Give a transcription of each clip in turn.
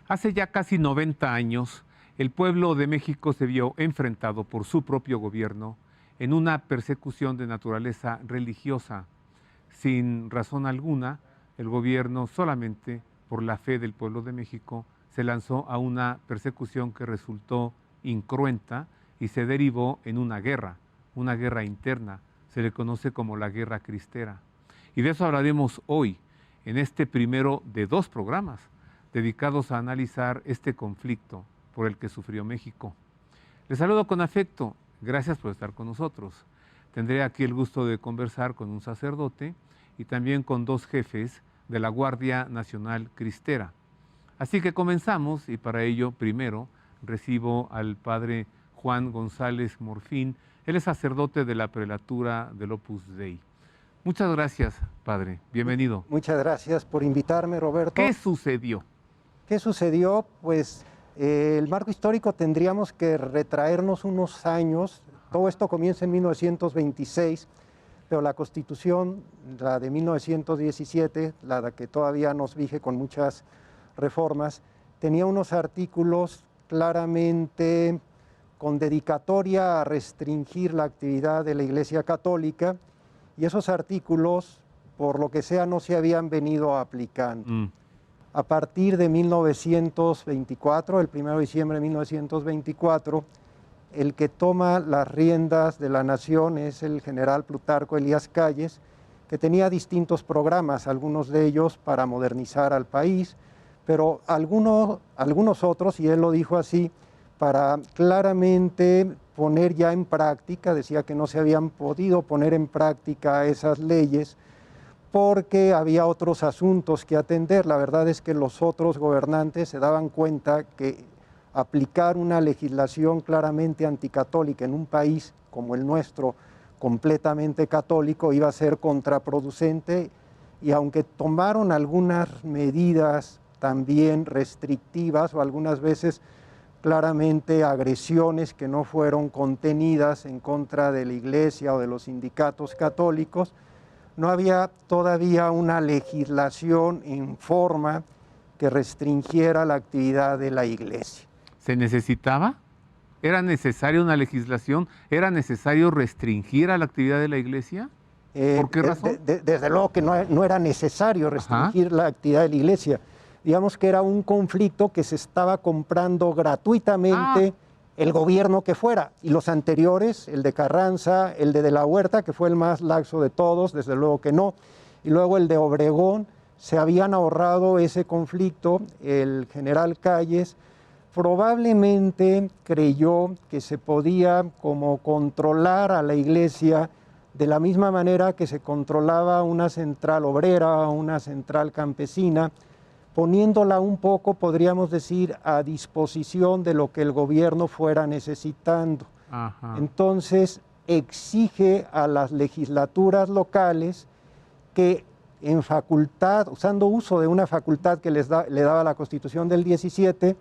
Hace ya casi 90 años, el pueblo de México se vio enfrentado por su propio gobierno en una persecución de naturaleza religiosa. Sin razón alguna, el gobierno, solamente por la fe del pueblo de México, se lanzó a una persecución que resultó incruenta y se derivó en una guerra interna. Se le conoce como la Guerra Cristera. Y de eso hablaremos hoy, en este primero de 2 programas dedicados a analizar este conflicto por el que sufrió México. Les saludo con afecto, gracias por estar con nosotros. Tendré aquí el gusto de conversar con un sacerdote y también con 2 jefes de la Guardia Nacional Cristera. Así que comenzamos, y para ello primero recibo al padre Juan González Morfín. Él es sacerdote de la prelatura del Opus Dei. Muchas gracias, padre. Bienvenido. Muchas gracias por invitarme, Roberto. ¿Qué sucedió? ¿Qué sucedió? Pues el marco histórico tendríamos que retraernos unos años. Todo esto comienza en 1926, pero la Constitución, la de 1917, la que todavía nos rige con muchas reformas, tenía unos artículos claramente con dedicatoria a restringir la actividad de la Iglesia Católica, y esos artículos, por lo que sea, no se habían venido aplicando. A partir de 1924, el 1 de diciembre de 1924, el que toma las riendas de la nación es el general Plutarco Elías Calles, que tenía distintos programas, algunos de ellos para modernizar al país, pero algunos otros, y él lo dijo así, para claramente poner ya en práctica, decía que no se habían podido poner en práctica esas leyes porque había otros asuntos que atender. La verdad es que los otros gobernantes se daban cuenta que aplicar una legislación claramente anticatólica en un país como el nuestro, completamente católico, iba a ser contraproducente, y aunque tomaron algunas medidas también restrictivas o algunas veces claramente agresiones que no fueron contenidas en contra de la Iglesia o de los sindicatos católicos, no había todavía una legislación en forma que restringiera la actividad de la Iglesia. ¿Se necesitaba? ¿Era necesaria una legislación? ¿Era necesario restringir a la actividad de la Iglesia? ¿Por qué razón? Desde luego que no era necesario restringir la actividad de la Iglesia. Digamos que era un conflicto que se estaba comprando gratuitamente el gobierno que fuera, y los anteriores, el de Carranza, el de la Huerta, que fue el más laxo de todos, desde luego que no, y luego el de Obregón, se habían ahorrado ese conflicto. El general Calles probablemente creyó que se podía como controlar a la Iglesia de la misma manera que se controlaba una central obrera o una central campesina, poniéndola un poco, podríamos decir, a disposición de lo que el gobierno fuera necesitando. Entonces exige a las legislaturas locales que en facultad, usando uso de una facultad que le daba la Constitución del 17,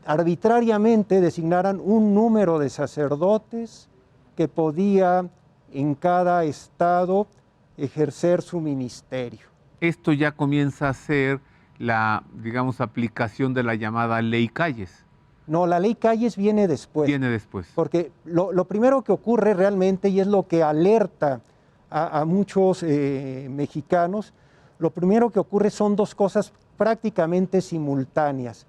arbitrariamente designaran un número de sacerdotes que podía en cada estado ejercer su ministerio. Esto ya comienza a ser la, digamos, aplicación de la llamada Ley Calles. No, la Ley Calles viene después. Viene después. Porque lo primero que ocurre realmente, y es lo que alerta a muchos mexicanos, lo primero que ocurre son 2 cosas prácticamente simultáneas.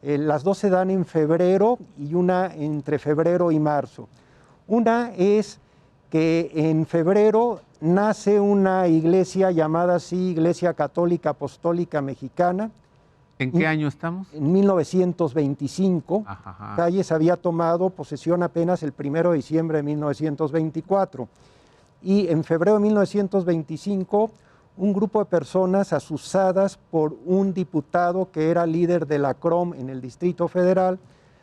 Las 2 se dan en febrero y una entre febrero y marzo. Una es que en febrero nace una iglesia llamada así Iglesia Católica Apostólica Mexicana. ¿En qué año estamos? En 1925. Calles había tomado posesión apenas el 1 de diciembre de 1924. Y en febrero de 1925, un grupo de personas asusadas por un diputado que era líder de la CROM en el Distrito Federal,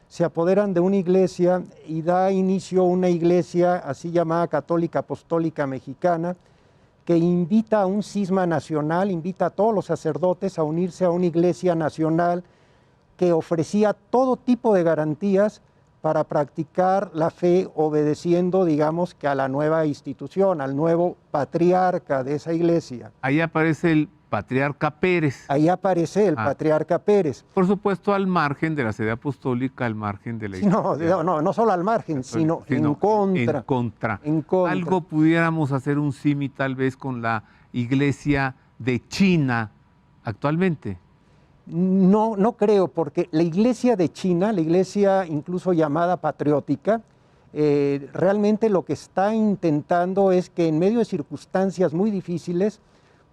se apoderan de una iglesia y da inicio a una iglesia así llamada Católica Apostólica Mexicana, que invita a un cisma nacional, invita a todos los sacerdotes a unirse a una iglesia nacional que ofrecía todo tipo de garantías para practicar la fe obedeciendo, digamos, que a la nueva institución, al nuevo patriarca de esa iglesia. Ahí aparece el patriarca Pérez. Ahí aparece el patriarca Pérez. Por supuesto, al margen de la sede apostólica, al margen de la iglesia. No solo al margen, sino en contra. En contra. Algo pudiéramos hacer un símil tal vez con la iglesia de China actualmente. No, no creo, porque la iglesia de China, la iglesia incluso llamada patriótica, realmente lo que está intentando es que en medio de circunstancias muy difíciles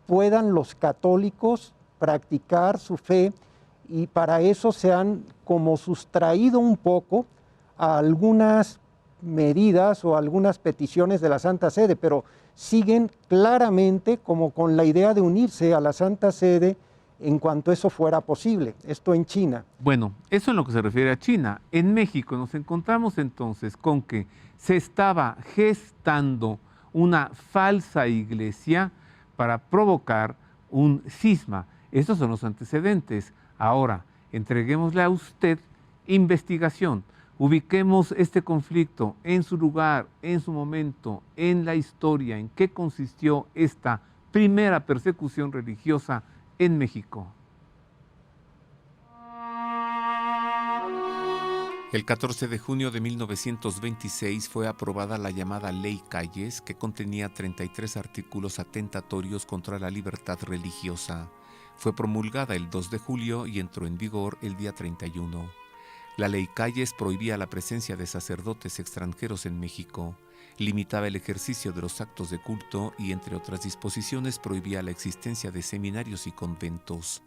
puedan los católicos practicar su fe, y para eso se han como sustraído un poco a algunas medidas o algunas peticiones de la Santa Sede, pero siguen claramente como con la idea de unirse a la Santa Sede en cuanto eso fuera posible. Esto en China. Bueno, eso en lo que se refiere a China. En México nos encontramos entonces con que se estaba gestando una falsa iglesia para provocar un cisma. Estos son los antecedentes. Ahora, entreguémosle a usted investigación. Ubiquemos este conflicto en su lugar, en su momento, en la historia, en qué consistió esta primera persecución religiosa en México. El 14 de junio de 1926 fue aprobada la llamada Ley Calles, que contenía 33 artículos atentatorios contra la libertad religiosa. Fue promulgada el 2 de julio y entró en vigor el día 31. La Ley Calles prohibía la presencia de sacerdotes extranjeros en México, limitaba el ejercicio de los actos de culto y, entre otras disposiciones, prohibía la existencia de seminarios y conventos.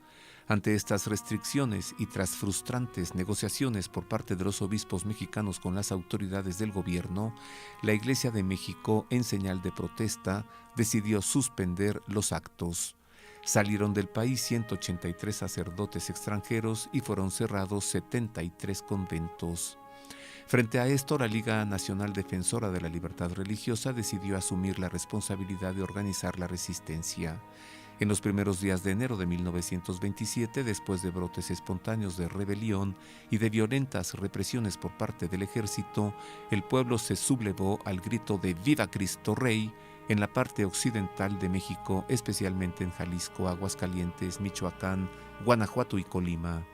Ante estas restricciones y tras frustrantes negociaciones por parte de los obispos mexicanos con las autoridades del gobierno, la Iglesia de México, en señal de protesta, decidió suspender los actos. Salieron del país 183 sacerdotes extranjeros y fueron cerrados 73 conventos. Frente a esto, la Liga Nacional Defensora de la Libertad Religiosa decidió asumir la responsabilidad de organizar la resistencia. En los primeros días de enero de 1927, después de brotes espontáneos de rebelión y de violentas represiones por parte del ejército, el pueblo se sublevó al grito de ¡Viva Cristo Rey! En la parte occidental de México, especialmente en Jalisco, Aguascalientes, Michoacán, Guanajuato y Colima.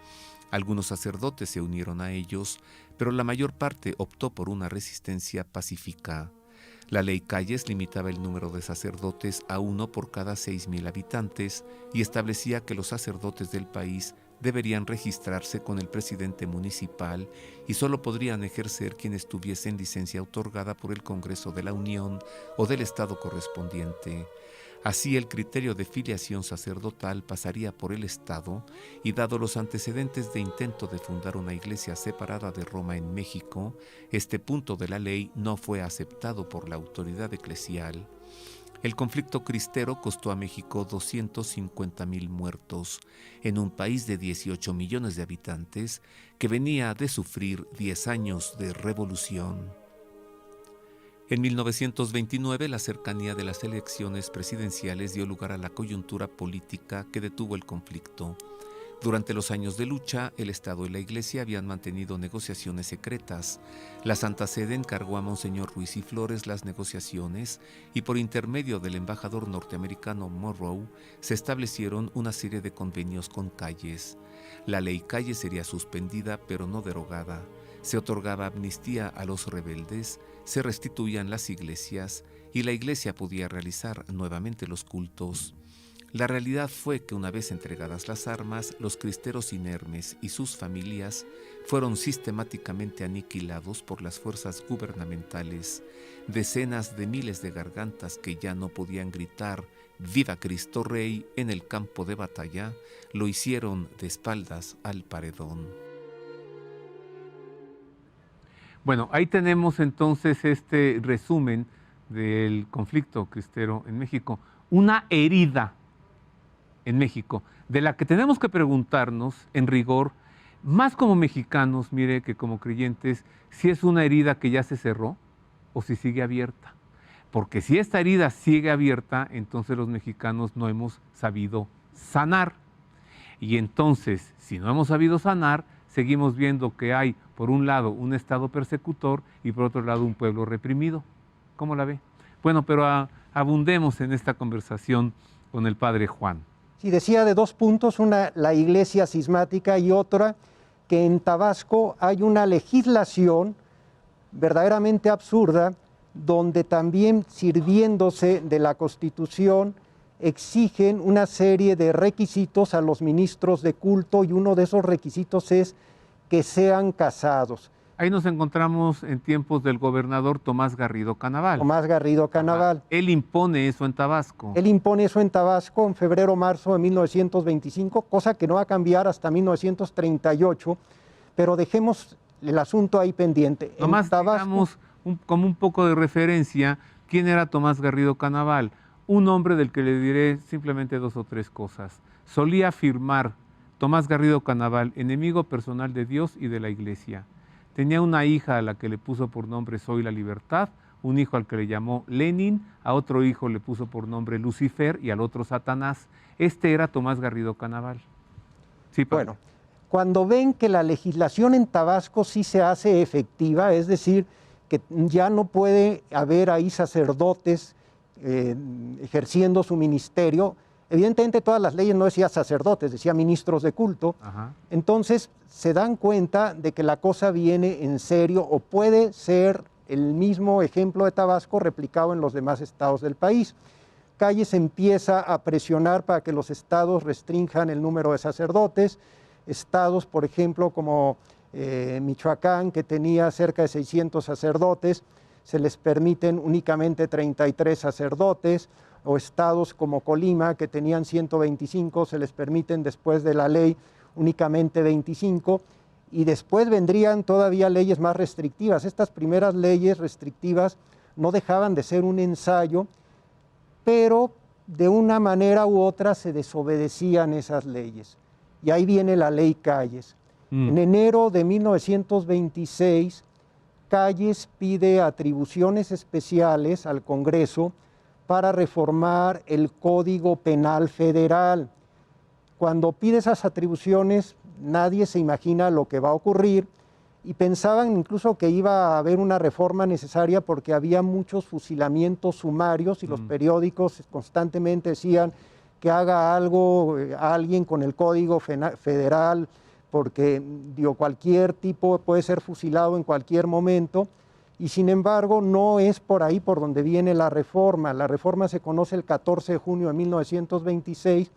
Algunos sacerdotes se unieron a ellos, pero la mayor parte optó por una resistencia pacífica. La Ley Calles limitaba el número de sacerdotes a 1 por cada 6,000 habitantes y establecía que los sacerdotes del país deberían registrarse con el presidente municipal y solo podrían ejercer quienes tuviesen licencia otorgada por el Congreso de la Unión o del estado correspondiente. Así, el criterio de filiación sacerdotal pasaría por el Estado y, dado los antecedentes de intento de fundar una iglesia separada de Roma en México, este punto de la ley no fue aceptado por la autoridad eclesial. El conflicto cristero costó a México 250,000 muertos, en un país de 18 millones de habitantes que venía de sufrir 10 años de revolución. En 1929, la cercanía de las elecciones presidenciales dio lugar a la coyuntura política que detuvo el conflicto. Durante los años de lucha, el Estado y la Iglesia habían mantenido negociaciones secretas. La Santa Sede encargó a Monseñor Ruiz y Flores las negociaciones y, por intermedio del embajador norteamericano Monroe, se establecieron una serie de convenios con Calles. La Ley Calles sería suspendida, pero no derogada. Se otorgaba amnistía a los rebeldes, se restituían las iglesias y la Iglesia podía realizar nuevamente los cultos. La realidad fue que, una vez entregadas las armas, los cristeros inermes y sus familias fueron sistemáticamente aniquilados por las fuerzas gubernamentales. Decenas de miles de gargantas que ya no podían gritar ¡Viva Cristo Rey! En el campo de batalla, lo hicieron de espaldas al paredón. Bueno, ahí tenemos entonces este resumen del conflicto cristero en México. Una herida en México, de la que tenemos que preguntarnos en rigor, más como mexicanos, mire, que como creyentes, si es una herida que ya se cerró o si sigue abierta. Porque si esta herida sigue abierta, entonces los mexicanos no hemos sabido sanar. Y entonces, si no hemos sabido sanar, seguimos viendo que hay, por un lado, un Estado persecutor y por otro lado, un pueblo reprimido. ¿Cómo la ve? Bueno, pero abundemos en esta conversación con el Padre Juan. Sí, decía de dos puntos, una la iglesia cismática y otra que en Tabasco hay una legislación verdaderamente absurda donde también sirviéndose de la Constitución exigen una serie de requisitos a los ministros de culto y uno de esos requisitos es que sean casados. Ahí nos encontramos en tiempos del gobernador Tomás Garrido Canaval. Tomás Garrido Canaval. Él impone eso en Tabasco. Él impone eso en Tabasco en febrero-marzo de 1925, cosa que no va a cambiar hasta 1938, pero dejemos el asunto ahí pendiente. Tomás, digamos, como un poco de referencia, ¿quién era Tomás Garrido Canaval? Un hombre del que le diré simplemente dos o tres cosas. Solía afirmar Tomás Garrido Canaval, enemigo personal de Dios y de la Iglesia. Tenía una hija a la que le puso por nombre Soy la Libertad, un hijo al que le llamó Lenin, a otro hijo le puso por nombre Lucifer y al otro Satanás. Este era Tomás Garrido Canaval. Sí, bueno, cuando ven que la legislación en Tabasco sí se hace efectiva, es decir, que ya no puede haber ahí sacerdotes ejerciendo su ministerio, evidentemente todas las leyes no decían sacerdotes, decía ministros de culto. Ajá. Entonces se dan cuenta de que la cosa viene en serio o puede ser el mismo ejemplo de Tabasco replicado en los demás estados del país. Calles empieza a presionar para que los estados restrinjan el número de sacerdotes. Estados, por ejemplo, como Michoacán, que tenía cerca de 600 sacerdotes, se les permiten únicamente 33 sacerdotes, o estados como Colima, que tenían 125, se les permiten después de la ley únicamente 25, y después vendrían todavía leyes más restrictivas. Estas primeras leyes restrictivas no dejaban de ser un ensayo, pero de una manera u otra se desobedecían esas leyes. Y ahí viene la ley Calles. En enero de 1926, Calles pide atribuciones especiales al Congreso para reformar el Código Penal Federal. Cuando pide esas atribuciones, nadie se imagina lo que va a ocurrir y pensaban incluso que iba a haber una reforma necesaria porque había muchos fusilamientos sumarios y los periódicos constantemente decían que haga algo alguien con el Código Federal porque cualquier tipo puede ser fusilado en cualquier momento. Y sin embargo, no es por ahí por donde viene la reforma. La reforma se conoce el 14 de junio de 1926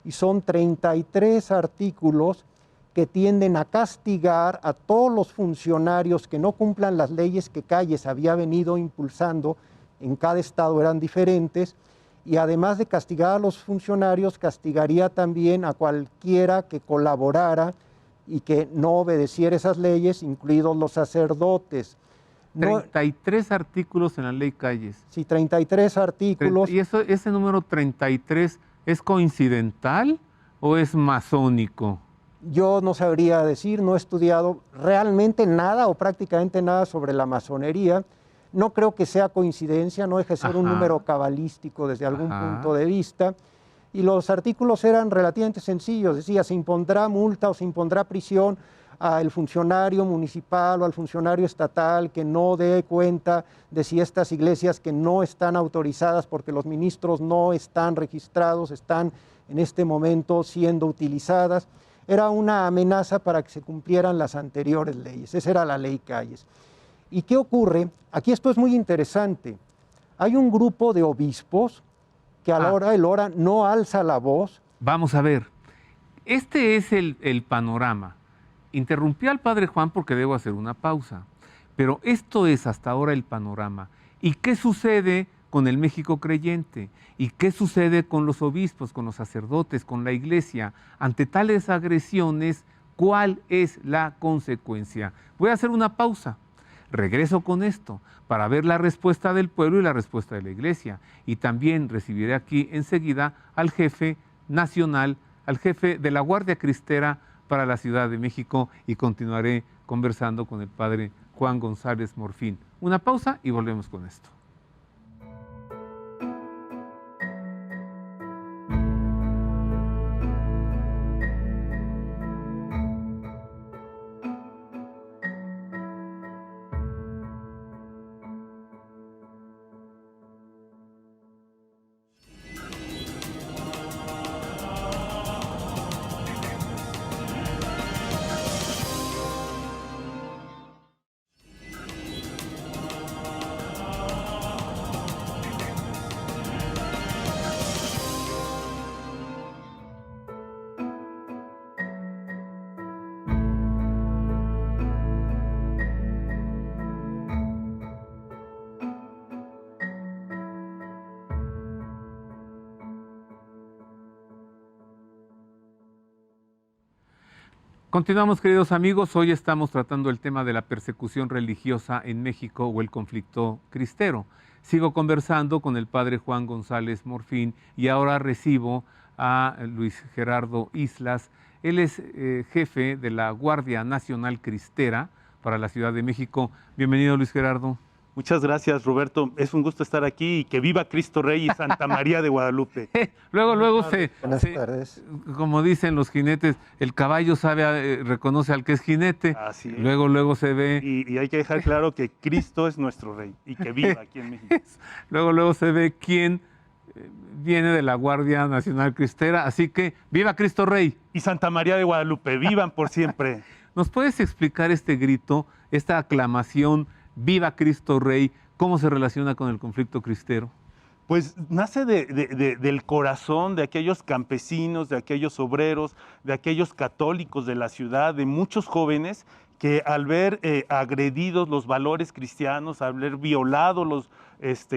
y son 33 artículos que tienden a castigar a todos los funcionarios que no cumplan las leyes que Calles había venido impulsando. En cada estado eran diferentes. Y además de castigar a los funcionarios, castigaría también a cualquiera que colaborara y que no obedeciera esas leyes, incluidos los sacerdotes. 33 artículos en la ley Calles. Sí, 33 artículos. ¿Y ese número 33 es coincidental o es masónico? Yo no sabría decir, no he estudiado realmente nada o prácticamente nada sobre la masonería. No creo que sea coincidencia, no deja de ser un número cabalístico desde algún punto de vista. Y los artículos eran relativamente sencillos, decía, se impondrá multa o se impondrá prisión al funcionario municipal o al funcionario estatal que no dé cuenta de si estas iglesias que no están autorizadas porque los ministros no están registrados, están en este momento siendo utilizadas. Era una amenaza para que se cumplieran las anteriores leyes. Esa era la ley Calles. ¿Y qué ocurre? Aquí esto es muy interesante. Hay un grupo de obispos que a la hora de la hora no alza la voz. Vamos a ver. Este es el panorama. Interrumpí al padre Juan porque debo hacer una pausa. Pero esto es hasta ahora el panorama. ¿Y qué sucede con el México creyente? ¿Y qué sucede con los obispos, con los sacerdotes, con la iglesia? Ante tales agresiones, ¿cuál es la consecuencia? Voy a hacer una pausa. Regreso con esto para ver la respuesta del pueblo y la respuesta de la iglesia. Y también recibiré aquí enseguida al jefe nacional, al jefe de la Guardia Cristera para la Ciudad de México y continuaré conversando con el padre Juan González Morfín. Una pausa y volvemos con esto. Continuamos, queridos amigos. Hoy estamos tratando el tema de la persecución religiosa en México o el conflicto cristero. Sigo conversando con el padre Juan González Morfín y ahora recibo a Luis Gerardo Islas. Él es jefe de la Guardia Nacional Cristera para la Ciudad de México. Bienvenido, Luis Gerardo. Muchas gracias, Roberto. Es un gusto estar aquí y que viva Cristo Rey y Santa María de Guadalupe. Luego Buenas tardes. como dicen los jinetes, el caballo sabe, reconoce al que es jinete. Así es. Luego se ve. Y hay que dejar claro que Cristo es nuestro Rey y que viva aquí en México. Luego se ve quién viene de la Guardia Nacional Cristera. Así que, ¡viva Cristo Rey! Y Santa María de Guadalupe, vivan por siempre. ¿Nos puedes explicar este grito, esta aclamación, ¡viva Cristo Rey, cómo se relaciona con el conflicto cristero? Pues nace del corazón de aquellos campesinos, de aquellos obreros, de aquellos católicos de la ciudad, de muchos jóvenes que al ver agredidos los valores cristianos, al ver violados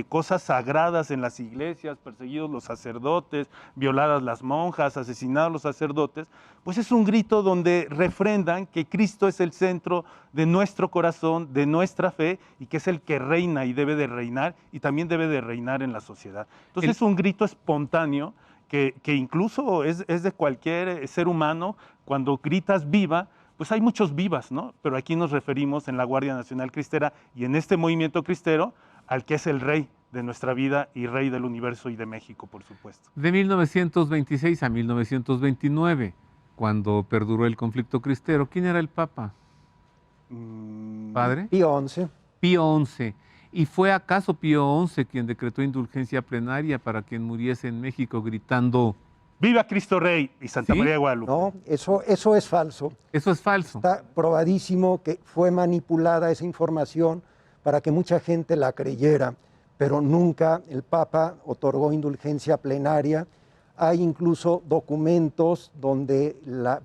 cosas sagradas en las iglesias, perseguidos los sacerdotes, violadas las monjas, asesinados los sacerdotes, pues es un grito donde refrendan que Cristo es el centro de nuestro corazón, de nuestra fe, y que es el que reina y debe de reinar, y también debe de reinar en la sociedad. Entonces es un grito espontáneo que incluso es de cualquier ser humano. Cuando gritas viva, pues hay muchos vivas, ¿no? Pero aquí nos referimos en la Guardia Nacional Cristera y en este movimiento cristero al que es el rey de nuestra vida y rey del universo y de México, por supuesto. De 1926 a 1929, cuando perduró el conflicto cristero, ¿quién era el Papa? ¿Padre? Pío XI. Pío XI. ¿Y fue acaso Pío XI quien decretó indulgencia plenaria para quien muriese en México gritando ¡viva Cristo Rey y Santa ¿Sí? María de Guadalupe! No, eso es falso. Eso es falso? Está probadísimo que fue manipulada esa información para que mucha gente la creyera, pero nunca el Papa otorgó indulgencia plenaria. Hay incluso documentos donde,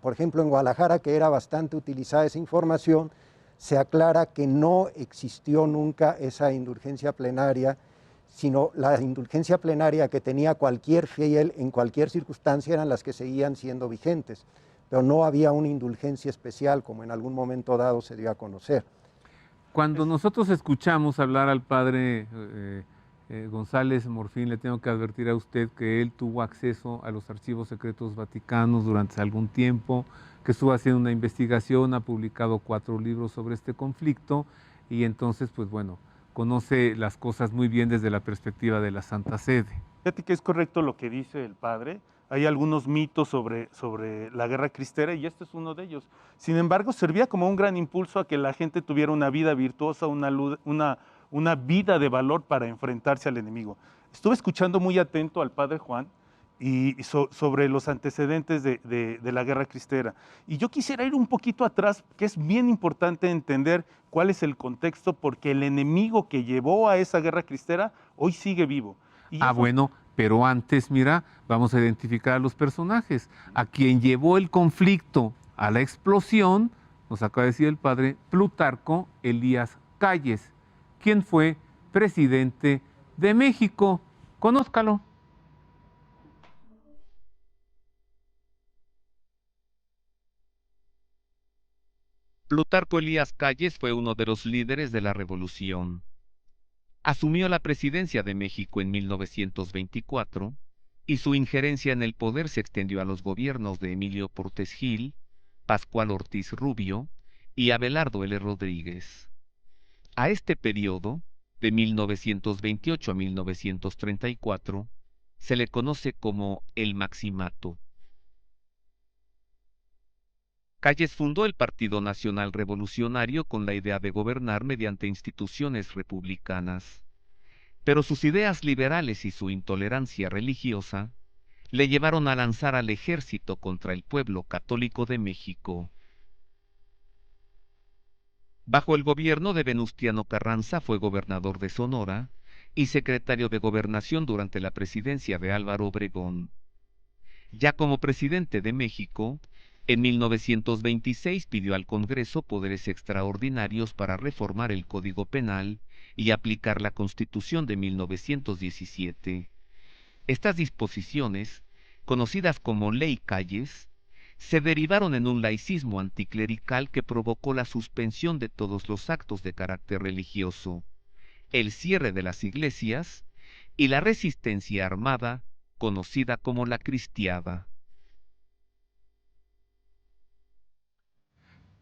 por ejemplo, en Guadalajara, que era bastante utilizada esa información, se aclara que no existió nunca esa indulgencia plenaria, sino la indulgencia plenaria que tenía cualquier fiel en cualquier circunstancia eran las que seguían siendo vigentes, pero no había una indulgencia especial como en algún momento dado se dio a conocer. Cuando nosotros escuchamos hablar al padre González Morfín, le tengo que advertir a usted que él tuvo acceso a los archivos secretos vaticanos durante algún tiempo, que estuvo haciendo una investigación, ha publicado 4 libros sobre este conflicto y entonces, pues bueno, conoce las cosas muy bien desde la perspectiva de la Santa Sede. Fíjate que es correcto lo que dice el padre. Hay algunos mitos sobre la guerra cristera y este es uno de ellos. Sin embargo, servía como un gran impulso a que la gente tuviera una vida virtuosa, una vida de valor para enfrentarse al enemigo. Estuve escuchando muy atento al padre Juan sobre los antecedentes de la guerra cristera. Y yo quisiera ir un poquito atrás, que es bien importante entender cuál es el contexto, porque el enemigo que llevó a esa guerra cristera hoy sigue vivo. Bueno, pero antes, mira, vamos a identificar a los personajes. A quien llevó el conflicto a la explosión, nos acaba de decir el padre Plutarco Elías Calles, quien fue presidente de México. Conózcalo. Plutarco Elías Calles fue uno de los líderes de la Revolución. Asumió la presidencia de México en 1924 y su injerencia en el poder se extendió a los gobiernos de Emilio Portes Gil, Pascual Ortiz Rubio y Abelardo L. Rodríguez. A este periodo, de 1928 a 1934, se le conoce como el Maximato. Calles fundó el Partido Nacional Revolucionario con la idea de gobernar mediante instituciones republicanas. Pero sus ideas liberales y su intolerancia religiosa le llevaron a lanzar al ejército contra el pueblo católico de México. Bajo el gobierno de Venustiano Carranza fue gobernador de Sonora y secretario de Gobernación durante la presidencia de Álvaro Obregón. Ya como presidente de México, en 1926 pidió al Congreso poderes extraordinarios para reformar el Código Penal y aplicar la Constitución de 1917. Estas disposiciones, conocidas como Ley Calles, se derivaron en un laicismo anticlerical que provocó la suspensión de todos los actos de carácter religioso, el cierre de las iglesias y la resistencia armada, conocida como la cristiada.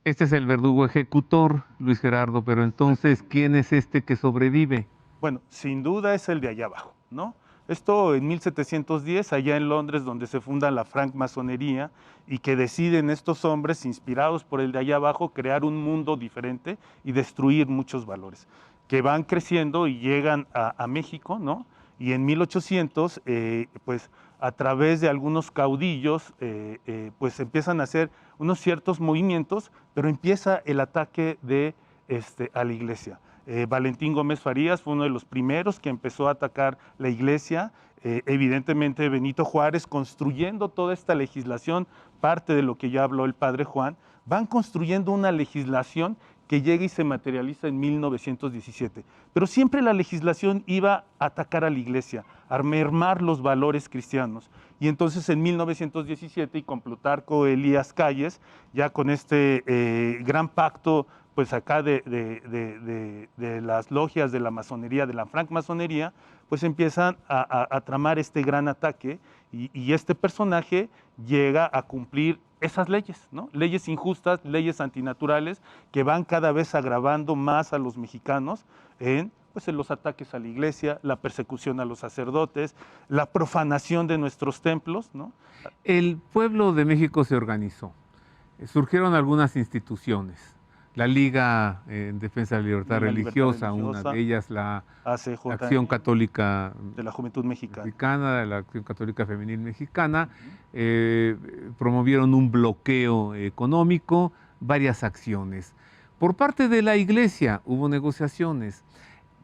Este es el verdugo ejecutor, Luis Gerardo, pero entonces, ¿quién es este que sobrevive? Bueno, sin duda es el de allá abajo, ¿no? Esto en 1710, allá en Londres, donde se funda la francmasonería y que deciden estos hombres, inspirados por el de allá abajo, crear un mundo diferente y destruir muchos valores, que van creciendo y llegan a México, ¿no? Y en 1800, pues a través de algunos caudillos, pues empiezan a hacer unos ciertos movimientos, pero empieza el ataque a la iglesia. Valentín Gómez Farías fue uno de los primeros que empezó a atacar la iglesia. Evidentemente Benito Juárez, construyendo toda esta legislación, parte de lo que ya habló el padre Juan, van construyendo una legislación que llega y se materializa en 1917. Pero siempre la legislación iba a atacar a la iglesia, a mermar los valores cristianos. Y entonces en 1917, y con Plutarco Elías Calles, ya con este gran pacto, pues acá de las logias de la masonería, de la francmasonería, pues empiezan a tramar este gran ataque y este personaje llega a cumplir esas leyes, ¿no? Leyes injustas, leyes antinaturales que van cada vez agravando más a los mexicanos en los ataques a la iglesia, la persecución a los sacerdotes, la profanación de nuestros templos, ¿no? El pueblo de México se organizó. Surgieron algunas instituciones. La Liga en Defensa de la Libertad Religiosa, una de ellas la Acción Católica de la Juventud Mexicana, la Acción Católica Femenil Mexicana, promovieron un bloqueo económico, varias acciones. Por parte de la Iglesia hubo negociaciones.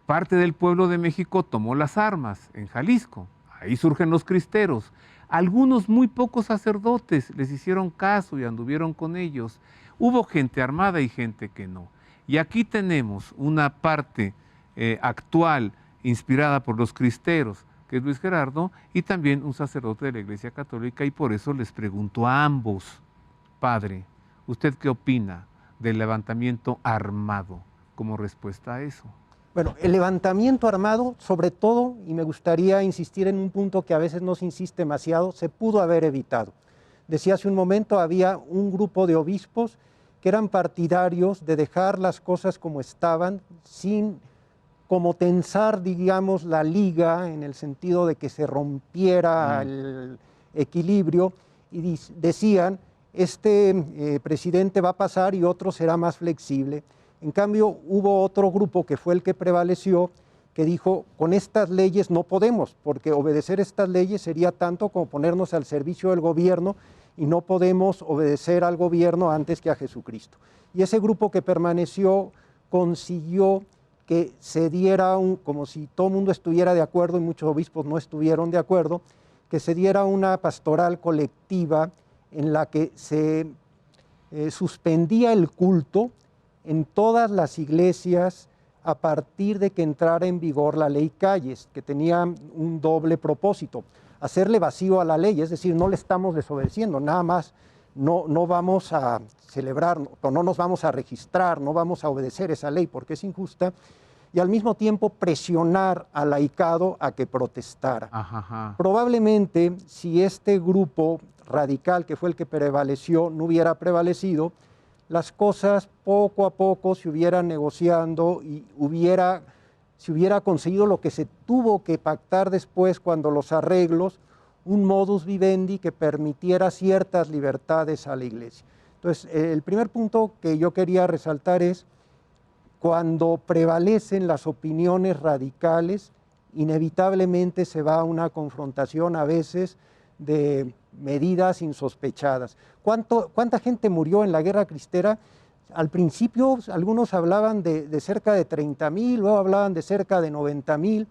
Parte del pueblo de México tomó las armas en Jalisco. Ahí surgen los cristeros. Algunos muy pocos sacerdotes les hicieron caso y anduvieron con ellos. Hubo gente armada y gente que no. Y aquí tenemos una parte actual inspirada por los cristeros, que es Luis Gerardo, y también un sacerdote de la Iglesia Católica, y por eso les pregunto a ambos, padre, ¿usted qué opina del levantamiento armado como respuesta a eso? Bueno, el levantamiento armado, sobre todo, y me gustaría insistir en un punto que a veces no se insiste demasiado, se pudo haber evitado. Decía hace un momento, había un grupo de obispos que eran partidarios de dejar las cosas como estaban, sin como tensar, digamos, la liga, en el sentido de que se rompiera el equilibrio, y decían, este presidente va a pasar y otro será más flexible. En cambio, hubo otro grupo que fue el que prevaleció, que dijo, con estas leyes no podemos, porque obedecer estas leyes sería tanto como ponernos al servicio del gobierno, y no podemos obedecer al gobierno antes que a Jesucristo. Y ese grupo que permaneció consiguió que se diera, como si todo el mundo estuviera de acuerdo, y muchos obispos no estuvieron de acuerdo, que se diera una pastoral colectiva en la que se suspendía el culto en todas las iglesias a partir de que entrara en vigor la ley Calles, que tenía un doble propósito: hacerle vacío a la ley, es decir, no le estamos desobedeciendo, nada más no vamos a celebrar, o no nos vamos a registrar, no vamos a obedecer esa ley porque es injusta, y al mismo tiempo presionar al laicado a que protestara. Ajá. Probablemente, si este grupo radical, que fue el que prevaleció, no hubiera prevalecido, las cosas poco a poco se hubieran negociando y se hubiera conseguido lo que se tuvo que pactar después, cuando los arreglos, un modus vivendi que permitiera ciertas libertades a la iglesia. Entonces, el primer punto que yo quería resaltar es, cuando prevalecen las opiniones radicales, inevitablemente se va a una confrontación a veces de medidas insospechadas. ¿Cuánta gente murió en la Guerra Cristera? Al principio algunos hablaban de cerca de 30,000, luego hablaban de cerca de 90,000.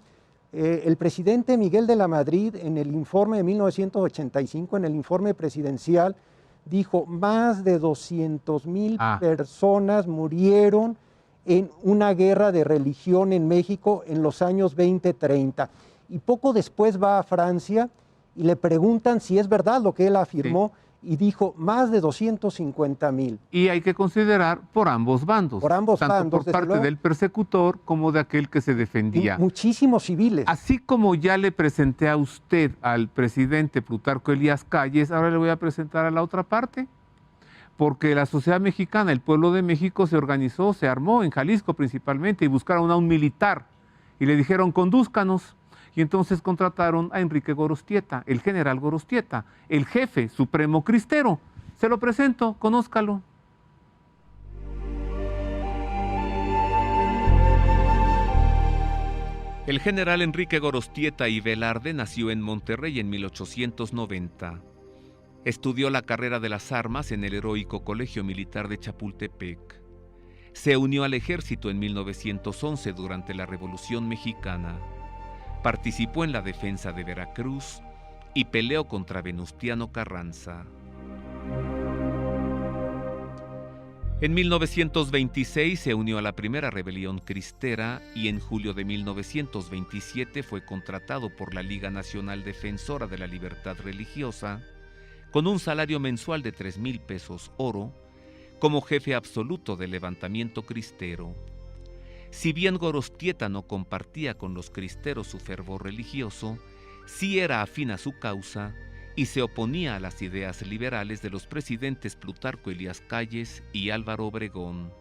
El presidente Miguel de la Madrid, en el informe de 1985, en el informe presidencial, dijo más de 200,000 personas murieron en una guerra de religión en México en los años 20-30. Y poco después va a Francia y le preguntan si es verdad lo que él afirmó, y dijo más de 250,000. Y hay que considerar por ambos bandos. Por ambos tanto bandos, por desde parte luego. del persecutor como de aquel que se Y defendía. muchísimos civiles. Así como ya le presenté a usted al presidente Plutarco Elías Calles, ahora le voy a presentar a la otra parte. Porque la sociedad mexicana, el pueblo de México se organizó, se armó en Jalisco principalmente y buscaron a un militar y le dijeron condúzcanos. Y entonces contrataron a Enrique Gorostieta, el general Gorostieta, el jefe supremo cristero. Se lo presento, conózcalo. El general Enrique Gorostieta y Velarde nació en Monterrey en 1890. Estudió la carrera de las armas en el heroico Colegio Militar de Chapultepec. Se unió al ejército en 1911 durante la Revolución Mexicana. Participó en la defensa de Veracruz y peleó contra Venustiano Carranza. En 1926 se unió a la primera rebelión cristera y en julio de 1927 fue contratado por la Liga Nacional Defensora de la Libertad Religiosa con un salario mensual de 3,000 pesos oro como jefe absoluto del levantamiento cristero. Si bien Gorostieta no compartía con los cristeros su fervor religioso, sí era afín a su causa y se oponía a las ideas liberales de los presidentes Plutarco Elías Calles y Álvaro Obregón.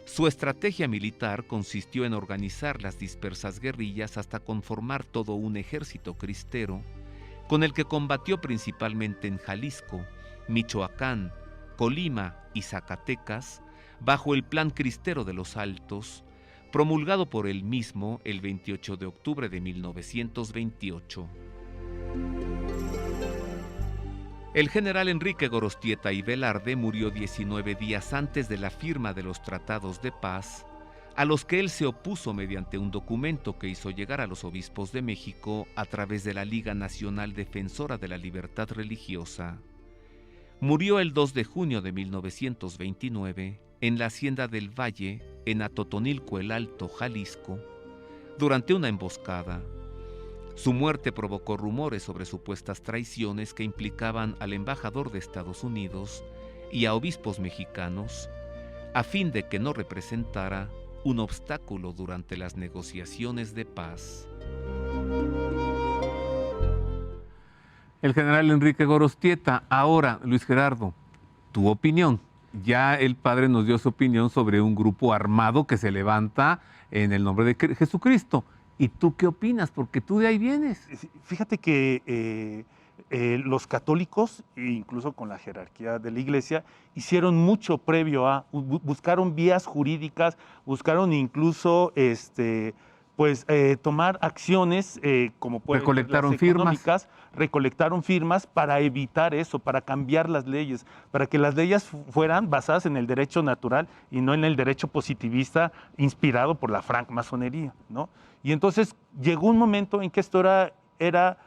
Su estrategia militar consistió en organizar las dispersas guerrillas hasta conformar todo un ejército cristero, con el que combatió principalmente en Jalisco, Michoacán, Colima y Zacatecas, bajo el Plan Cristero de los Altos, promulgado por él mismo el 28 de octubre de 1928. El general Enrique Gorostieta y Velarde murió 19 días antes de la firma de los tratados de paz, a los que él se opuso mediante un documento que hizo llegar a los obispos de México a través de la Liga Nacional Defensora de la Libertad Religiosa. Murió el 2 de junio de 1929 en la Hacienda del Valle, en Atotonilco el Alto, Jalisco, durante una emboscada. Su muerte provocó rumores sobre supuestas traiciones que implicaban al embajador de Estados Unidos y a obispos mexicanos, a fin de que no representara un obstáculo durante las negociaciones de paz. El general Enrique Gorostieta. Ahora, Luis Gerardo, tu opinión. Ya el padre nos dio su opinión sobre un grupo armado que se levanta en el nombre de Jesucristo. ¿Y tú qué opinas? Porque tú de ahí vienes. Fíjate que los católicos, incluso con la jerarquía de la iglesia, hicieron mucho previo a, buscaron vías jurídicas, buscaron incluso tomar acciones como pueden ser Recolectaron las firmas. económicas, recolectaron firmas para evitar eso, para cambiar las leyes, para que las leyes fueran basadas en el derecho natural y no en el derecho positivista inspirado por la francmasonería, ¿no? Y entonces llegó un momento en que esto era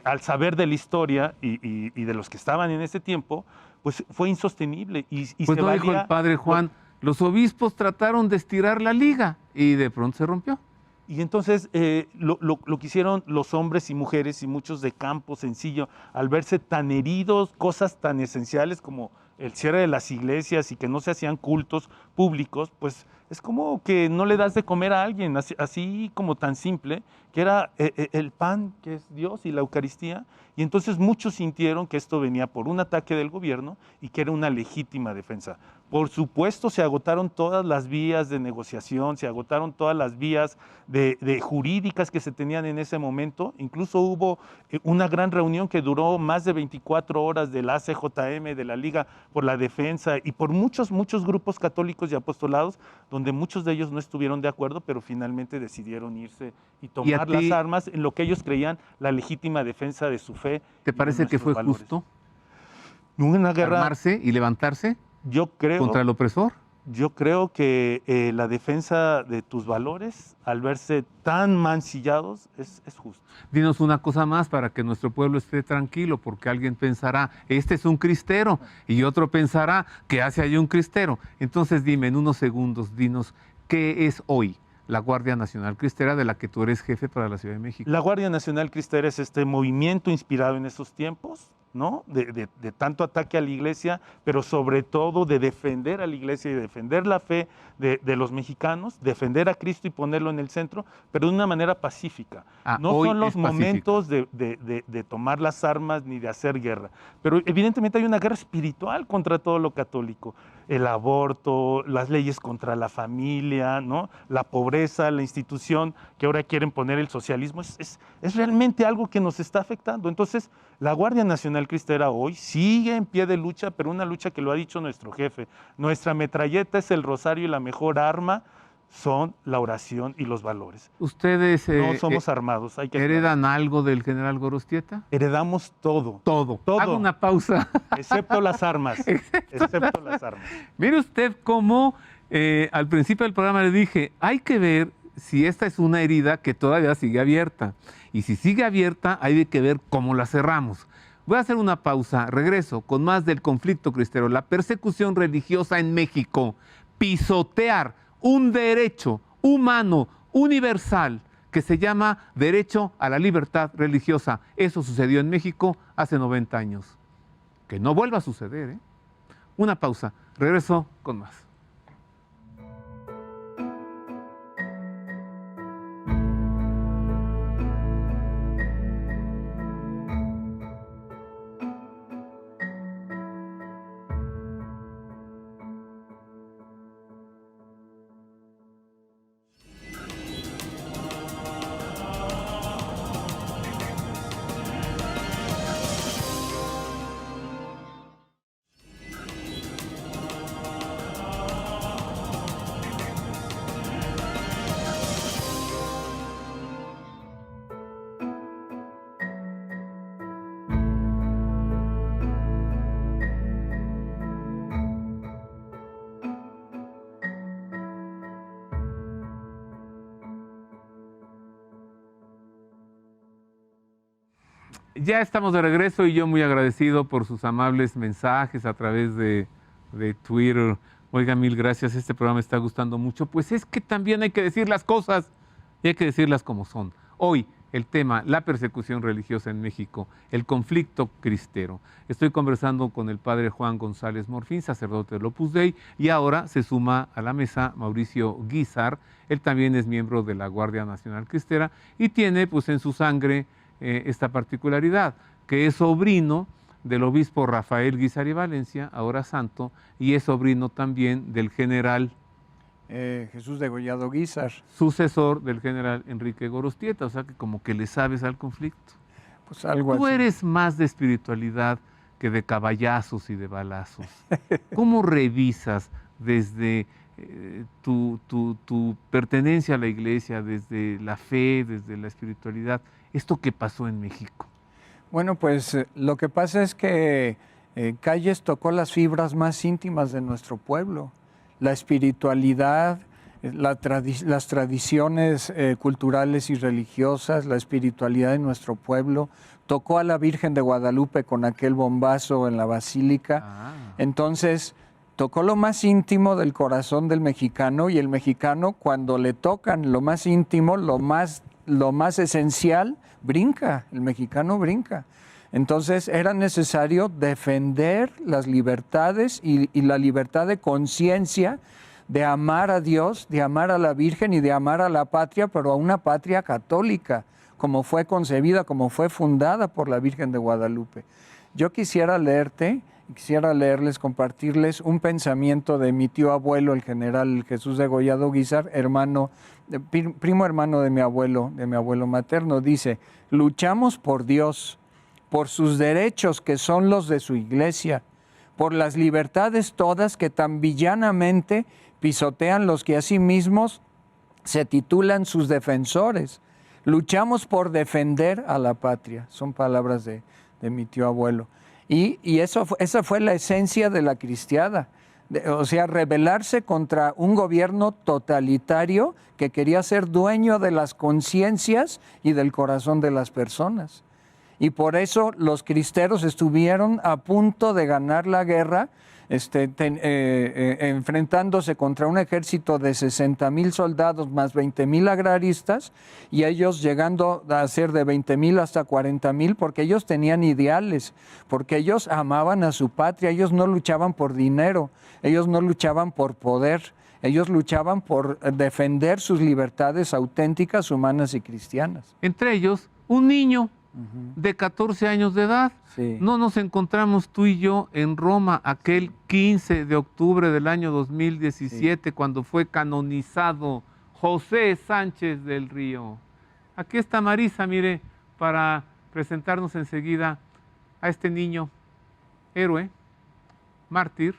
al saber de la historia y de los que estaban en ese tiempo, pues fue insostenible. Pues no dijo el padre Juan, los obispos trataron de estirar la liga y de pronto se rompió. Y entonces lo que hicieron los hombres y mujeres y muchos de campo sencillo, al verse tan heridos, cosas tan esenciales como el cierre de las iglesias y que no se hacían cultos públicos, pues es como que no le das de comer a alguien, así como tan simple, que era el pan, que es Dios, y la Eucaristía. Y entonces muchos sintieron que esto venía por un ataque del gobierno y que era una legítima defensa. Por supuesto, se agotaron todas las vías de negociación, se agotaron todas las vías de jurídicas que se tenían en ese momento. Incluso hubo una gran reunión que duró más de 24 horas de la ACJM, de la Liga por la Defensa, y por muchos grupos católicos y apostolados, donde muchos de ellos no estuvieron de acuerdo, pero finalmente decidieron irse y tomar las armas en lo que ellos creían la legítima defensa de su fe. ¿Te parece que fue valores. justo Una guerra, armarse y levantarse yo creo, contra el opresor? Yo creo que la defensa de tus valores, al verse tan mancillados, es justo. Dinos una cosa más para que nuestro pueblo esté tranquilo, porque alguien pensará, este es un cristero, y otro pensará, ¿qué hace ahí un cristero? Entonces dime, en unos segundos, dinos, ¿qué es hoy la Guardia Nacional Cristera de la que tú eres jefe para la Ciudad de México? La Guardia Nacional Cristera es este movimiento inspirado en esos tiempos, ¿no? De tanto ataque a la iglesia, pero sobre todo de defender a la iglesia y defender la fe de los mexicanos, defender a Cristo y ponerlo en el centro, pero de una manera pacífica. No hoy son los es pacífica. momentos de tomar las armas ni de hacer guerra, pero evidentemente hay una guerra espiritual contra todo lo católico. El aborto, las leyes contra la familia, ¿no? La pobreza, la institución que ahora quieren poner el socialismo, es realmente algo que nos está afectando. Entonces, la Guardia Nacional Cristera hoy sigue en pie de lucha, pero una lucha que lo ha dicho nuestro jefe. Nuestra metralleta es el rosario y la mejor arma son la oración y los valores. ¿Ustedes No somos armados. Hay que heredan algo del general Gorostieta? Heredamos todo. Todo. Todo. Hago una pausa. Excepto las armas. Excepto las armas. Mire usted cómo al principio del programa le dije, hay que ver si esta es una herida que todavía sigue abierta. Y si sigue abierta, hay que ver cómo la cerramos. Voy a hacer una pausa, regreso con más del conflicto cristero, la persecución religiosa en México, pisotear un derecho humano universal que se llama derecho a la libertad religiosa. Eso sucedió en México hace 90 años. Que no vuelva a suceder, ¿eh? Una pausa, regreso con más. Ya estamos de regreso y yo muy agradecido por sus amables mensajes a través de Twitter. Oiga, mil gracias, este programa me está gustando mucho. Pues es que también hay que decir las cosas y hay que decirlas como son. Hoy el tema, la persecución religiosa en México, el conflicto cristero. Estoy conversando con el padre Juan González Morfín, sacerdote del Opus Dei, y ahora se suma a la mesa Mauricio Guízar. Él también es miembro de la Guardia Nacional Cristera y tiene pues en su sangre esta particularidad, que es sobrino del obispo Rafael Guízar y Valencia, ahora santo, y es sobrino también del general Jesús Degollado Guízar. Sucesor del general Enrique Gorostieta, o sea que como que le sabes al conflicto. Pues algo Tú así. eres más de espiritualidad que de caballazos y de balazos. ¿Cómo revisas desde tu pertenencia a la iglesia, desde la fe, desde la espiritualidad, esto que pasó en México? Bueno, pues lo que pasa es que Calles tocó las fibras más íntimas de nuestro pueblo, la espiritualidad, las tradiciones culturales y religiosas, la espiritualidad de nuestro pueblo, tocó a la Virgen de Guadalupe con aquel bombazo en la basílica. Entonces, tocó lo más íntimo del corazón del mexicano, y el mexicano, cuando le tocan lo más íntimo, lo más esencial, brinca, el mexicano brinca. Entonces era necesario defender las libertades y la libertad de conciencia, de amar a Dios, de amar a la Virgen y de amar a la patria, pero a una patria católica, como fue concebida, como fue fundada por la Virgen de Guadalupe. Yo quisiera leerles, compartirles un pensamiento de mi tío abuelo, el general Jesús Degollado Guízar, primo hermano de mi abuelo materno. Dice: luchamos por Dios, por sus derechos que son los de su iglesia, por las libertades todas que tan villanamente pisotean los que a sí mismos se titulan sus defensores. Luchamos por defender a la patria. Son palabras de mi tío abuelo. Y esa fue la esencia de la cristiada. O sea, rebelarse contra un gobierno totalitario que quería ser dueño de las conciencias y del corazón de las personas. Y por eso los cristeros estuvieron a punto de ganar la guerra enfrentándose contra un ejército de 60,000 soldados más 20,000 agraristas, y ellos llegando a ser de 20,000 hasta 40,000, porque ellos tenían ideales, porque ellos amaban a su patria, ellos no luchaban por dinero, ellos no luchaban por poder, ellos luchaban por defender sus libertades auténticas, humanas y cristianas. Entre ellos, un niño de 14 años de edad. Sí. No nos encontramos tú y yo en Roma aquel 15 de octubre del año 2017, cuando fue canonizado José Sánchez del Río. Aquí está Marisa, mire, para presentarnos enseguida a este niño, héroe, mártir,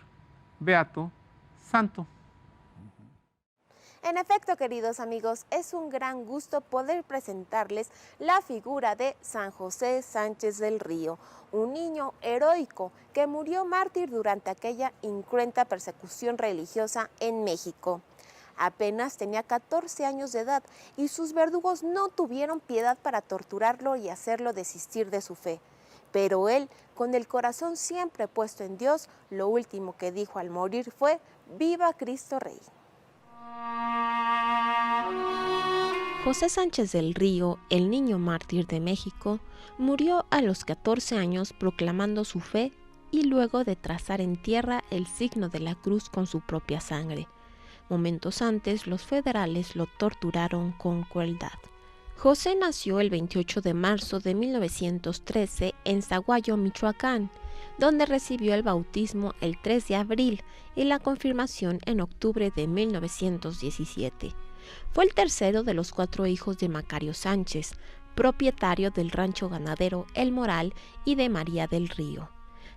beato, santo. En efecto, queridos amigos, es un gran gusto poder presentarles la figura de San José Sánchez del Río, un niño heroico que murió mártir durante aquella incruenta persecución religiosa en México. Apenas tenía 14 años de edad y sus verdugos no tuvieron piedad para torturarlo y hacerlo desistir de su fe. Pero él, con el corazón siempre puesto en Dios, lo último que dijo al morir fue: ¡Viva Cristo Rey! José Sánchez del Río, el niño mártir de México, murió a los 14 años proclamando su fe y luego de trazar en tierra el signo de la cruz con su propia sangre. Momentos antes, los federales lo torturaron con crueldad. José nació el 28 de marzo de 1913 en Zaguayo, Michoacán, donde recibió el bautismo el 3 de abril y la confirmación en octubre de 1917. Fue el tercero de los 4 hijos de Macario Sánchez, propietario del rancho ganadero El Moral y de María del Río.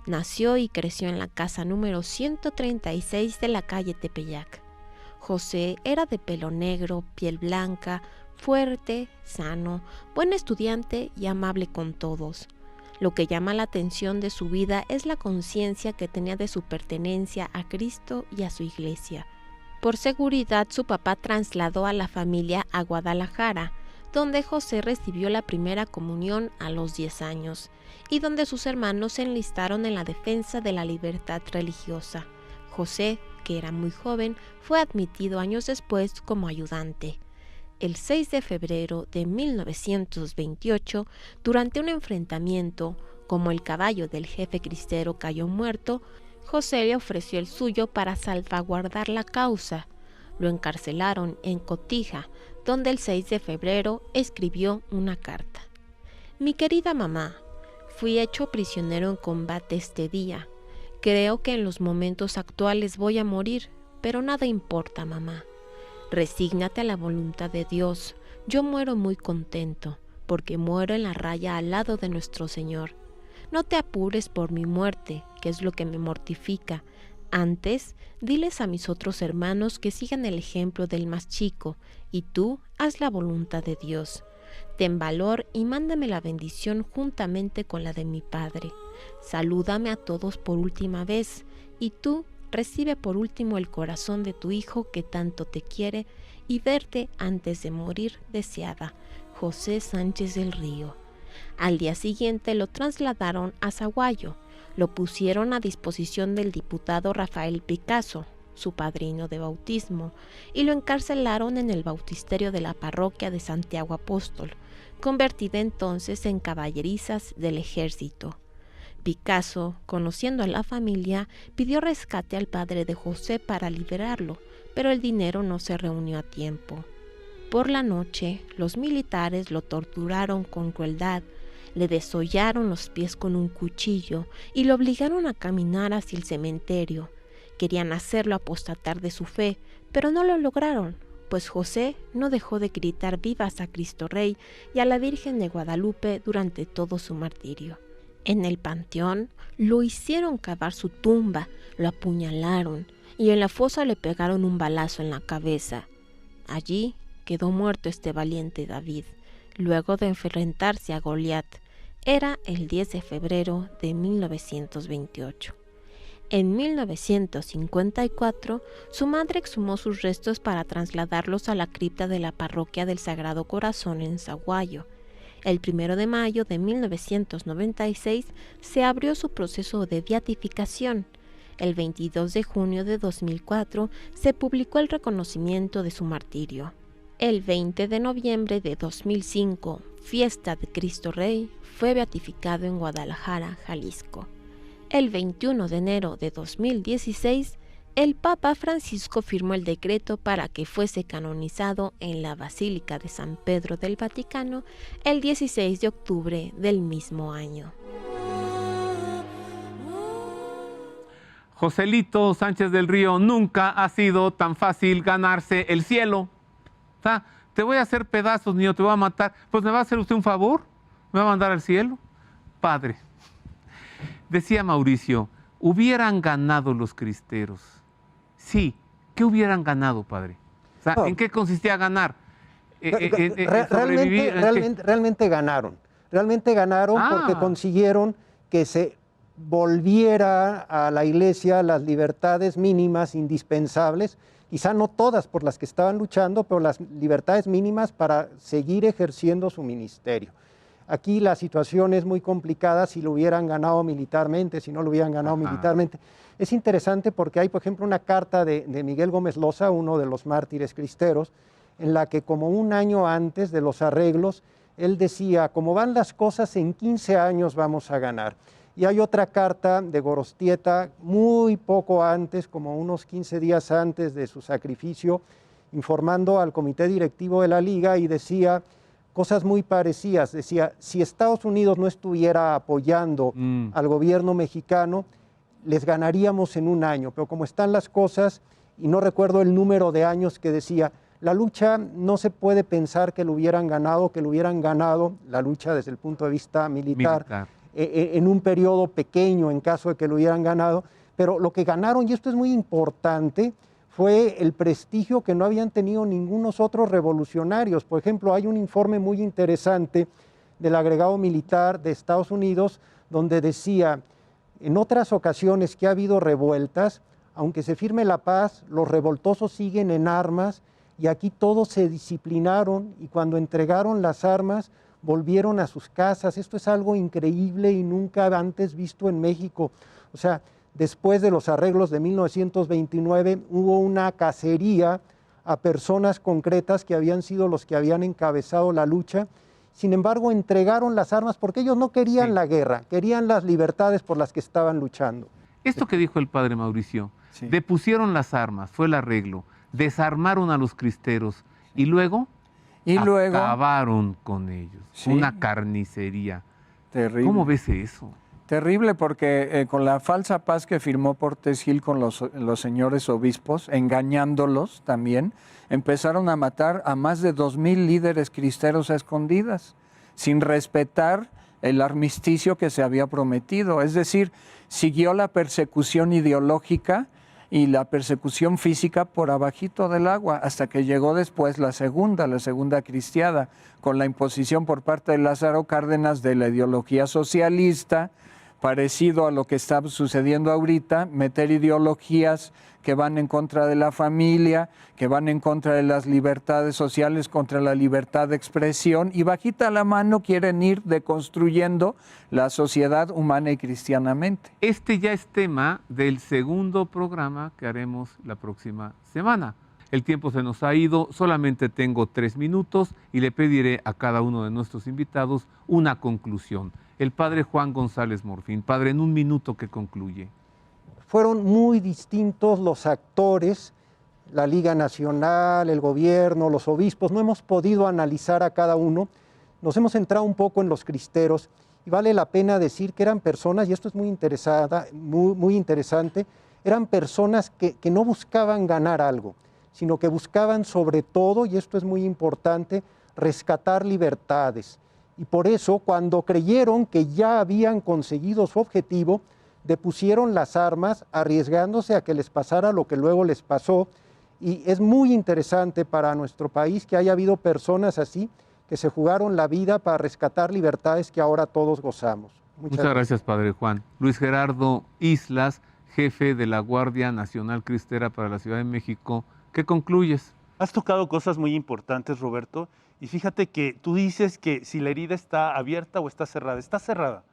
Nació y creció en la casa número 136 de la calle Tepeyac. José era de pelo negro, piel blanca, fuerte, sano, buen estudiante y amable con todos. Lo que llama la atención de su vida es la conciencia que tenía de su pertenencia a Cristo y a su iglesia. Por seguridad, su papá trasladó a la familia a Guadalajara, donde José recibió la primera comunión a los 10 años y donde sus hermanos se enlistaron en la defensa de la libertad religiosa. José, que era muy joven, fue admitido años después como ayudante. El 6 de febrero de 1928, durante un enfrentamiento, como el caballo del jefe cristero cayó muerto, José le ofreció el suyo para salvaguardar la causa. Lo encarcelaron en Cotija, donde el 6 de febrero escribió una carta. Mi querida mamá, fui hecho prisionero en combate este día. Creo que en los momentos actuales voy a morir, pero nada importa, mamá. Resígnate a la voluntad de Dios. Yo muero muy contento, porque muero en la raya al lado de nuestro Señor. No te apures por mi muerte, que es lo que me mortifica. Antes, diles a mis otros hermanos que sigan el ejemplo del más chico, y tú haz la voluntad de Dios. Ten valor y mándame la bendición juntamente con la de mi Padre. Salúdame a todos por última vez, y tú recibe por último el corazón de tu hijo que tanto te quiere, y verte antes de morir deseada. José Sánchez del Río. Al día siguiente lo trasladaron a Zaguayo, lo pusieron a disposición del diputado Rafael Picasso, su padrino de bautismo, y lo encarcelaron en el bautisterio de la parroquia de Santiago Apóstol, convertida entonces en caballerizas del ejército. Picasso, conociendo a la familia, pidió rescate al padre de José para liberarlo, pero el dinero no se reunió a tiempo. Por la noche, los militares lo torturaron con crueldad, le desollaron los pies con un cuchillo y lo obligaron a caminar hacia el cementerio. Querían hacerlo apostatar de su fe, pero no lo lograron, pues José no dejó de gritar vivas a Cristo Rey y a la Virgen de Guadalupe durante todo su martirio. En el panteón lo hicieron cavar su tumba, lo apuñalaron y en la fosa le pegaron un balazo en la cabeza. Allí quedó muerto este valiente David, luego de enfrentarse a Goliat. Era el 10 de febrero de 1928. En 1954, su madre exhumó sus restos para trasladarlos a la cripta de la parroquia del Sagrado Corazón en Zaguayo. El 1 de mayo de 1996 se abrió su proceso de beatificación. El 22 de junio de 2004 se publicó el reconocimiento de su martirio. El 20 de noviembre de 2005, fiesta de Cristo Rey, fue beatificado en Guadalajara, Jalisco. El 21 de enero de 2016, el Papa Francisco firmó el decreto para que fuese canonizado en la Basílica de San Pedro del Vaticano el 16 de octubre del mismo año. Joselito Sánchez del Río, nunca ha sido tan fácil ganarse el cielo. O sea, te voy a hacer pedazos, niño, te voy a matar. Pues me va a hacer usted un favor, me va a mandar al cielo. Padre, decía Mauricio, hubieran ganado los cristeros. Sí, ¿qué hubieran ganado, padre? O sea, ¿en qué consistía ganar? Realmente ganaron. Realmente ganaron porque consiguieron que se volviera a la Iglesia las libertades mínimas indispensables, quizá no todas por las que estaban luchando, pero las libertades mínimas para seguir ejerciendo su ministerio. Aquí la situación es muy complicada si lo hubieran ganado militarmente, si no lo hubieran ganado militarmente. Es interesante porque hay, por ejemplo, una carta de Miguel Gómez Loza, uno de los mártires cristeros, en la que como un año antes de los arreglos, él decía, como van las cosas, en 15 años vamos a ganar. Y hay otra carta de Gorostieta, muy poco antes, como unos 15 días antes de su sacrificio, informando al comité directivo de la Liga y decía cosas muy parecidas. Decía, si Estados Unidos no estuviera apoyando al gobierno mexicano, les ganaríamos en un año. Pero como están las cosas, y no recuerdo el número de años que decía, la lucha no se puede pensar que lo hubieran ganado, la lucha desde el punto de vista militar. En un periodo pequeño en caso de que lo hubieran ganado, pero lo que ganaron, y esto es muy importante, fue el prestigio que no habían tenido ningunos otros revolucionarios. Por ejemplo, hay un informe muy interesante del agregado militar de Estados Unidos donde decía, en otras ocasiones que ha habido revueltas, aunque se firme la paz, los revoltosos siguen en armas y aquí todos se disciplinaron y cuando entregaron las armas volvieron a sus casas. Esto es algo increíble y nunca antes visto en México. O sea, después de los arreglos de 1929 hubo una cacería a personas concretas que habían sido los que habían encabezado la lucha. Sin embargo, entregaron las armas porque ellos no querían la guerra, querían las libertades por las que estaban luchando. Esto que dijo el padre Mauricio, depusieron las armas, fue el arreglo, desarmaron a los cristeros y luego acabaron con ellos. Una carnicería. Terrible. ¿Cómo ves eso? Terrible porque con la falsa paz que firmó Portes Gil con los señores obispos, engañándolos también, empezaron a matar a más de 2,000 líderes cristeros a escondidas, sin respetar el armisticio que se había prometido. Es decir, siguió la persecución ideológica y la persecución física por abajito del agua, hasta que llegó después la segunda cristiada, con la imposición por parte de Lázaro Cárdenas de la ideología socialista, parecido a lo que está sucediendo ahorita, meter ideologías que van en contra de la familia, que van en contra de las libertades sociales, contra la libertad de expresión, y bajita la mano quieren ir deconstruyendo la sociedad humana y cristianamente. Este ya es tema del segundo programa que haremos la próxima semana. El tiempo se nos ha ido, solamente tengo 3 minutos y le pediré a cada uno de nuestros invitados una conclusión. El padre Juan González Morfín. Padre, en un minuto que concluye. Fueron muy distintos los actores, la Liga Nacional, el gobierno, los obispos. No hemos podido analizar a cada uno. Nos hemos centrado un poco en los cristeros y vale la pena decir que eran personas, y esto es muy interesante, eran personas que no buscaban ganar algo, sino que buscaban sobre todo, y esto es muy importante, rescatar libertades. Y por eso, cuando creyeron que ya habían conseguido su objetivo, depusieron las armas, arriesgándose a que les pasara lo que luego les pasó. Y es muy interesante para nuestro país que haya habido personas así, que se jugaron la vida para rescatar libertades que ahora todos gozamos. Muchas gracias, padre Juan. Luis Gerardo Islas, jefe de la Guardia Nacional Cristera para la Ciudad de México. ¿Qué concluyes? Has tocado cosas muy importantes, Roberto, y fíjate que tú dices que si la herida está abierta o está cerrada,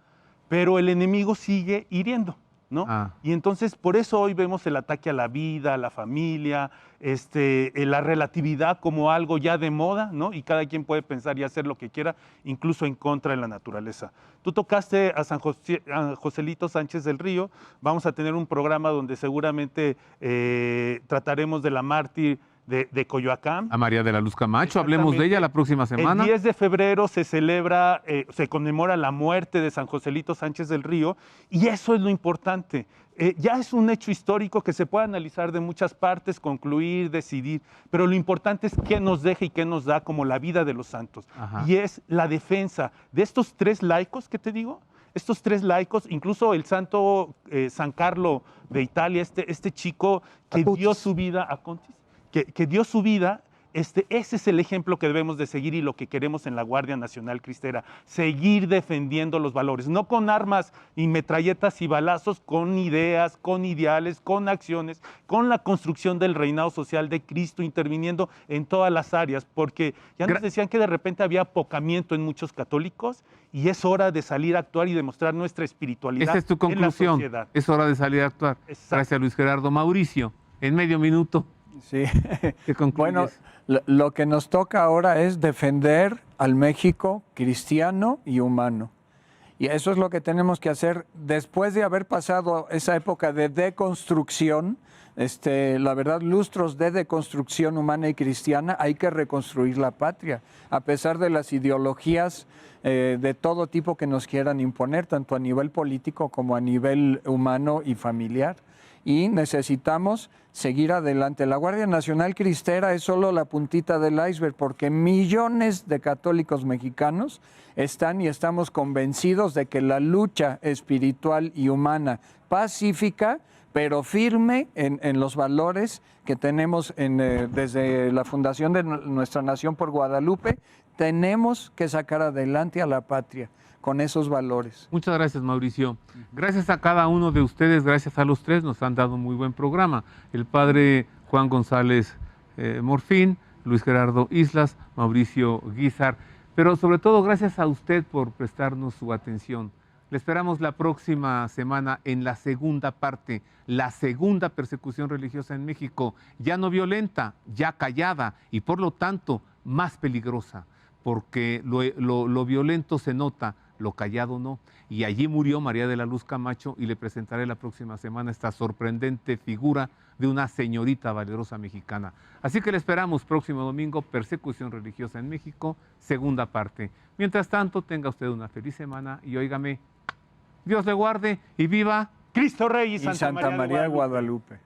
pero el enemigo sigue hiriendo. ¿no? Ah. Y entonces por eso hoy vemos el ataque a la vida, a la familia, la relatividad como algo ya de moda, ¿no? Y cada quien puede pensar y hacer lo que quiera, incluso en contra de la naturaleza. Tú tocaste a a Joselito Sánchez del Río. Vamos a tener un programa donde seguramente trataremos de la mártir de Coyoacán. A María de la Luz Camacho, hablemos de ella la próxima semana. El 10 de febrero se celebra, se conmemora la muerte de San Joselito Sánchez del Río, y eso es lo importante. Ya es un hecho histórico que se puede analizar de muchas partes, concluir, decidir, pero lo importante es qué nos deja y qué nos da como la vida de los santos. Ajá. Y es la defensa de estos 3 laicos que te digo. Estos 3 laicos, incluso el santo San Carlo de Italia, este chico que dio su vida a Contis, que dio su vida, ese es el ejemplo que debemos de seguir y lo que queremos en la Guardia Nacional Cristera, seguir defendiendo los valores, no con armas y metralletas y balazos, con ideas, con ideales, con acciones, con la construcción del reinado social de Cristo, interviniendo en todas las áreas, porque ya nos decían que de repente había apocamiento en muchos católicos y es hora de salir a actuar y demostrar nuestra espiritualidad. Esa es tu conclusión, en la sociedad. es hora de salir a actuar. Exacto. Gracias, Luis Gerardo. Mauricio, en medio minuto. Sí. ¿Qué concluyes? Bueno, lo que nos toca ahora es defender al México cristiano y humano. Y eso es lo que tenemos que hacer después de haber pasado esa época de deconstrucción, la verdad, lustros de deconstrucción humana y cristiana. Hay que reconstruir la patria, a pesar de las ideologías de todo tipo que nos quieran imponer, tanto a nivel político como a nivel humano y familiar. Y necesitamos seguir adelante. La Guardia Nacional Cristera es solo la puntita del iceberg, porque millones de católicos mexicanos están y estamos convencidos de que la lucha espiritual y humana pacífica, pero firme en los valores que tenemos desde la fundación de nuestra nación por Guadalupe, tenemos que sacar adelante a la patria con esos valores. Muchas gracias, Mauricio. Gracias a cada uno de ustedes, gracias a los 3, nos han dado un muy buen programa. El padre Juan González Morfín, Luis Gerardo Islas, Mauricio Guízar, pero sobre todo gracias a usted por prestarnos su atención. Le esperamos la próxima semana en la segunda parte, la segunda persecución religiosa en México, ya no violenta, ya callada y por lo tanto más peligrosa, porque lo violento se nota, lo callado no. Y allí murió María de la Luz Camacho y le presentaré la próxima semana esta sorprendente figura de una señorita valerosa mexicana. Así que le esperamos próximo domingo, Persecución Religiosa en México, segunda parte. Mientras tanto, tenga usted una feliz semana y óigame, Dios le guarde y viva Cristo Rey y Santa María de Guadalupe.